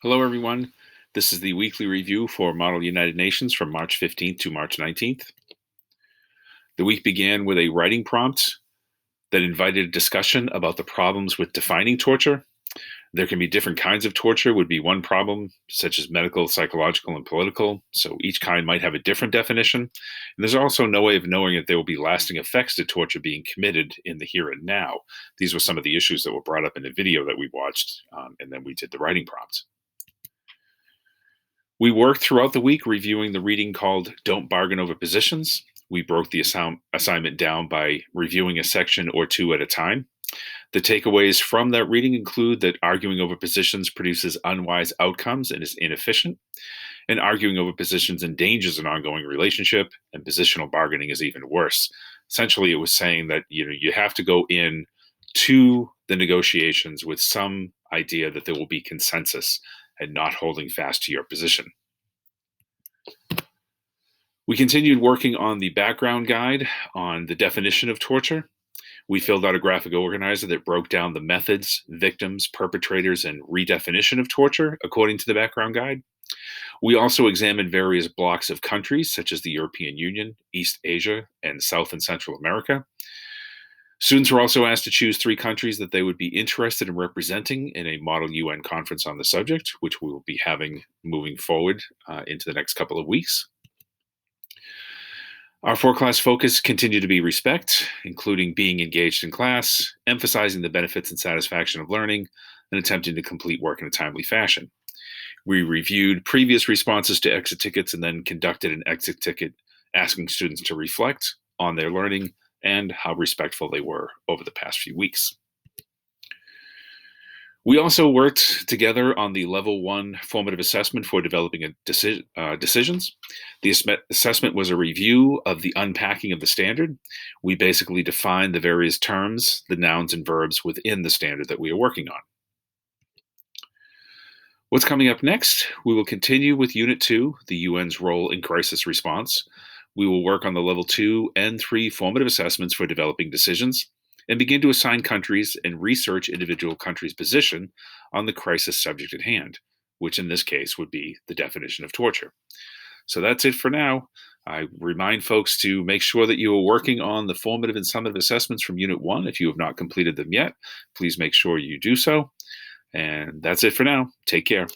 Hello, everyone. This is the weekly review for Model United Nations from March 15th to March 19th. The week began with a writing prompt that invited a discussion about the problems with defining torture. There can be different kinds of torture, would be one problem, such as medical, psychological, and political. So each kind might have a different definition. And there's also no way of knowing if there will be lasting effects to torture being committed in the here and now. These were some of the issues that were brought up in the video that we watched, and then we did the writing prompt. We worked throughout the week reviewing the reading called Don't Bargain Over Positions. We broke the assignment down by reviewing a section or two at a time. The takeaways from that reading include that arguing over positions produces unwise outcomes and is inefficient, and arguing over positions endangers an ongoing relationship, and positional bargaining is even worse. Essentially, it was saying that you have to go in to the negotiations with some idea that there will be consensus and not holding fast to your position. We continued working on the background guide on the definition of torture. We filled out a graphic organizer that broke down the methods, victims, perpetrators, and redefinition of torture according to the background guide. We also examined various blocks of countries, such as the European Union, East Asia, and South and Central America. Students were also asked to choose 3 countries that they would be interested in representing in a Model UN conference on the subject, which we will be having moving forward into the next couple of weeks. Our 4-class focus continued to be respect, including being engaged in class, emphasizing the benefits and satisfaction of learning, and attempting to complete work in a timely fashion. We reviewed previous responses to exit tickets and then conducted an exit ticket asking students to reflect on their learning and how respectful they were over the past few weeks. We also worked together on the Level 1 formative assessment for developing decisions. The assessment was a review of the unpacking of the standard. We basically defined the various terms, the nouns and verbs within the standard that we are working on. What's coming up next? We will continue with Unit 2, the UN's role in crisis response. We will work on the Level 2 and 3 formative assessments for developing decisions and begin to assign countries and research individual countries' position on the crisis subject at hand, which in this case would be the definition of torture. So that's it for now. I remind folks to make sure that you are working on the formative and summative assessments from Unit 1. If you have not completed them yet, please make sure you do so. And that's it for now. Take care.